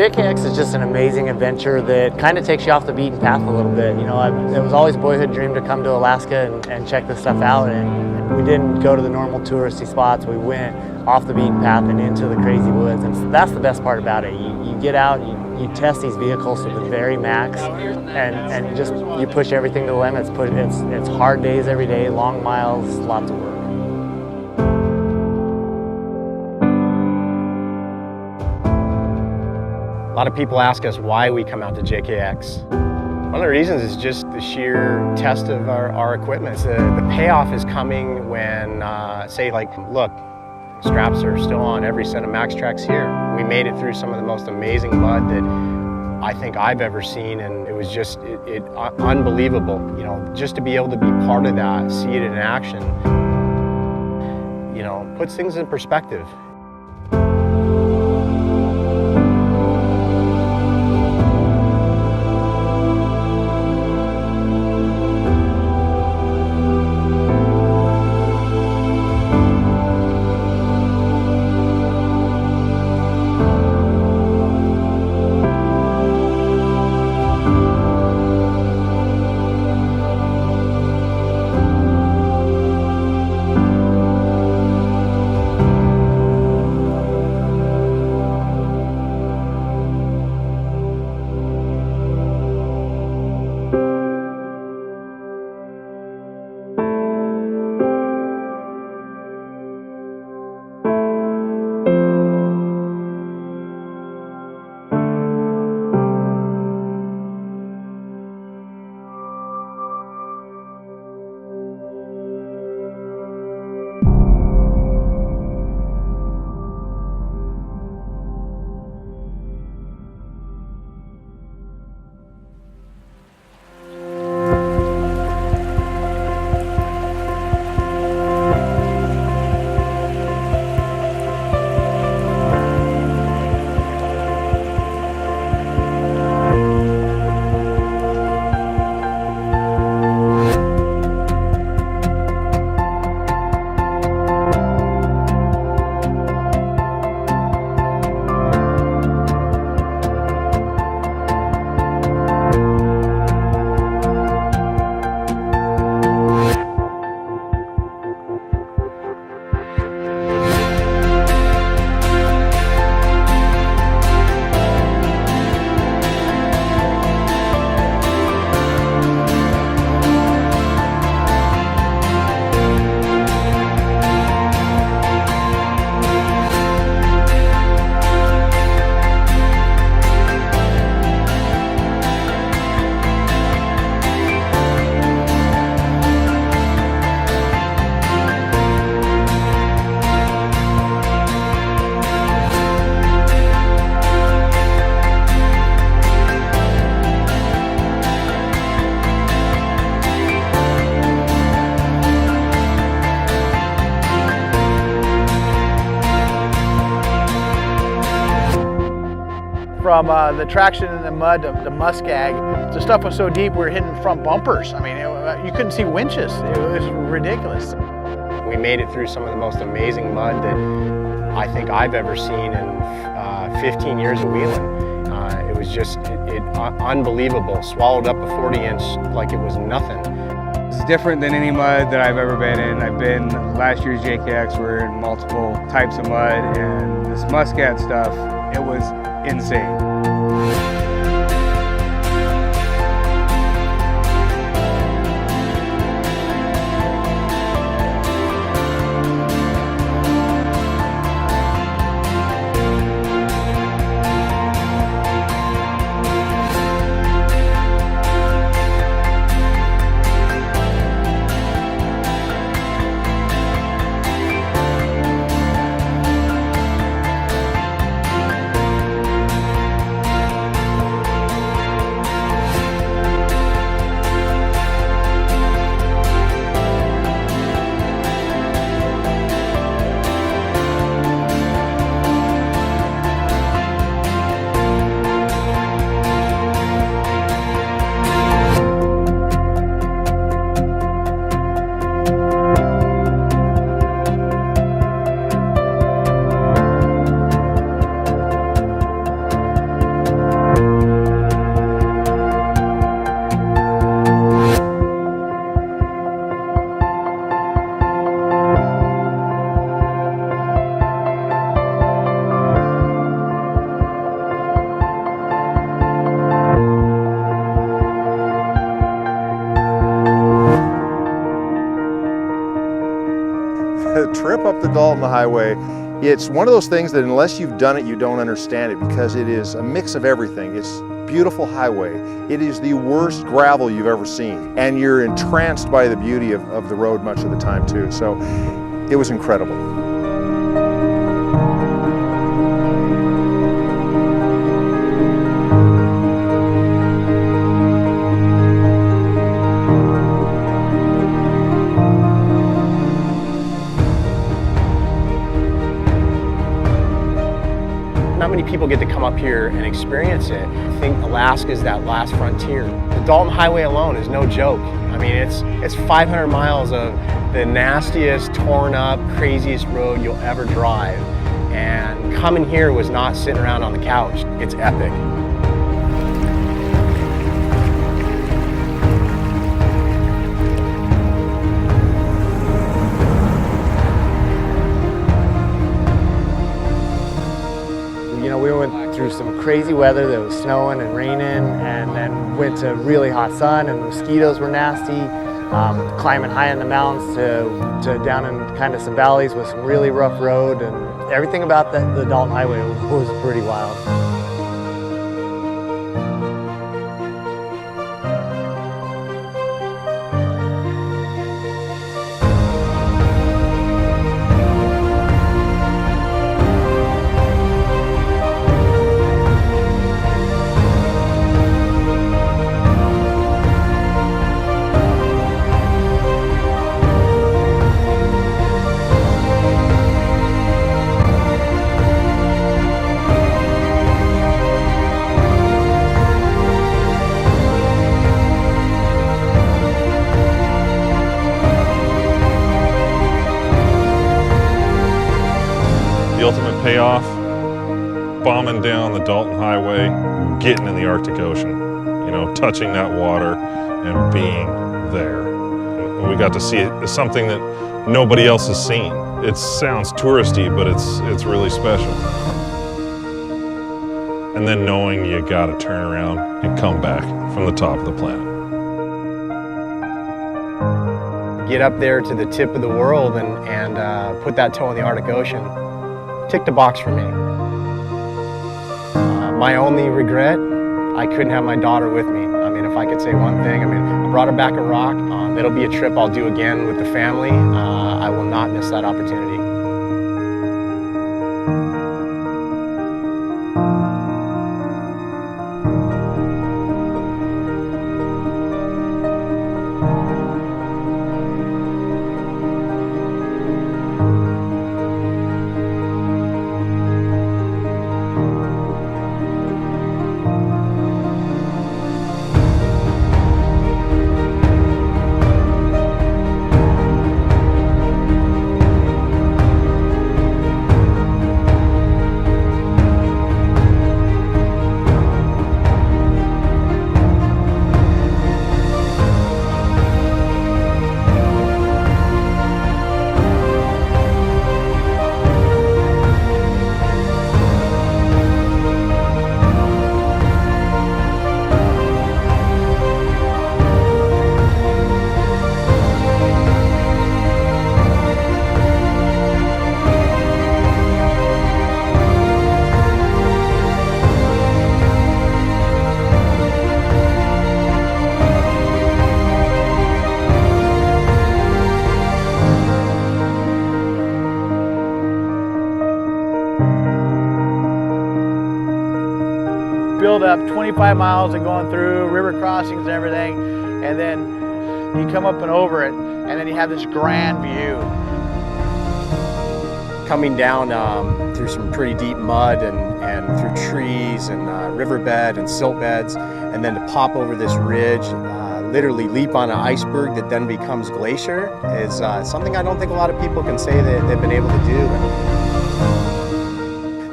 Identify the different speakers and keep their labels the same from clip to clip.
Speaker 1: JKX is just an amazing adventure that kind of takes you off the beaten path a little bit. You know, it was always a boyhood dream to come to Alaska and check this stuff out, and we didn't go to the normal touristy spots. We went off the beaten path and into the crazy woods, and that's the best part about it. You get out, you test these vehicles to the very max, and just you push everything to the limits. It's hard days every day, long miles, lots of work.
Speaker 2: A lot of people ask us why we come out to JKX. One of the reasons is just the sheer test of our equipment. The payoff is coming when, say like, look, straps are still on every set of Max Tracks here. We made it through some of the most amazing mud that I think I've ever seen, and it was just unbelievable. You know, just to be able to be part of that, see it in action, you know, puts things in perspective.
Speaker 3: From the traction in the mud, the muskeg, the stuff was so deep we were hitting front bumpers. I mean, you couldn't see winches. It was ridiculous.
Speaker 2: We made it through some of the most amazing mud that I think I've ever seen in 15 years of wheeling. It was just unbelievable. Swallowed up a 40-inch like it was nothing.
Speaker 4: It's different than any mud that I've ever been in. I've been last year's JKX, we're in multiple types of mud, and this muscat stuff, it was insane.
Speaker 5: The trip up the Dalton Highway, it's one of those things that unless you've done it, you don't understand it, because it is a mix of everything. It's a beautiful highway. It is the worst gravel you've ever seen, and you're entranced by the beauty of the road much of the time too. So it was incredible.
Speaker 2: Not many people get to come up here and experience it. I think Alaska is that last frontier. The Dalton Highway alone is no joke. I mean, it's 500 miles of the nastiest, torn up, craziest road you'll ever drive. And coming here was not sitting around on the couch. It's epic.
Speaker 1: We went through some crazy weather that was snowing and raining, and then went to really hot sun, and the mosquitoes were nasty. Climbing high in the mountains to down in kind of some valleys with some really rough road, and everything about the Dalton Highway was pretty wild.
Speaker 6: The ultimate payoff, bombing down the Dalton Highway, getting in the Arctic Ocean, you know, touching that water and being there. And we got to see it as something that nobody else has seen. It sounds touristy, but it's really special. And then knowing you gotta turn around and come back from the top of the planet.
Speaker 2: Get up there to the tip of the world and put that toe in the Arctic Ocean. Ticked a box for me. My only regret, I couldn't have my daughter with me. I mean, if I could say one thing, I mean, I brought her back a rock. It'll be a trip I'll do again with the family. I will not miss that opportunity.
Speaker 3: Build up 25 miles of going through river crossings and everything, and then you come up and over it, and then you have this grand view.
Speaker 2: Coming down through some pretty deep mud and through trees and riverbed and silt beds, and then to pop over this ridge, literally leap on an iceberg that then becomes glacier is something I don't think a lot of people can say that they've been able to do.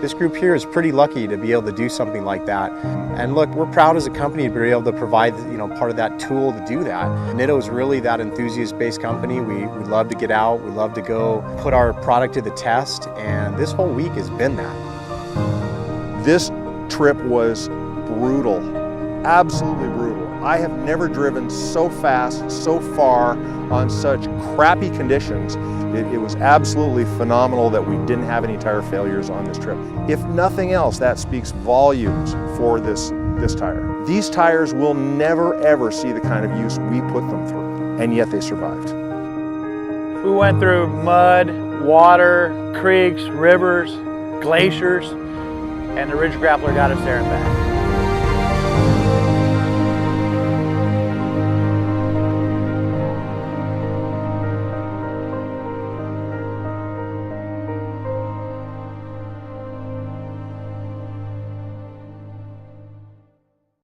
Speaker 2: This group here is pretty lucky to be able to do something like that. And look, we're proud as a company to be able to provide, part of that tool to do that. Nitto is really that enthusiast-based company. We love to get out, we love to go put our product to the test, and this whole week has been that.
Speaker 5: This trip was brutal, absolutely brutal. I have never driven so fast, so far, on such crappy conditions. It was absolutely phenomenal that we didn't have any tire failures on this trip. If nothing else, that speaks volumes for this tire. These tires will never ever see the kind of use we put them through, and yet they survived.
Speaker 3: We went through mud, water, creeks, rivers, glaciers, and the Ridge Grappler got us there and back.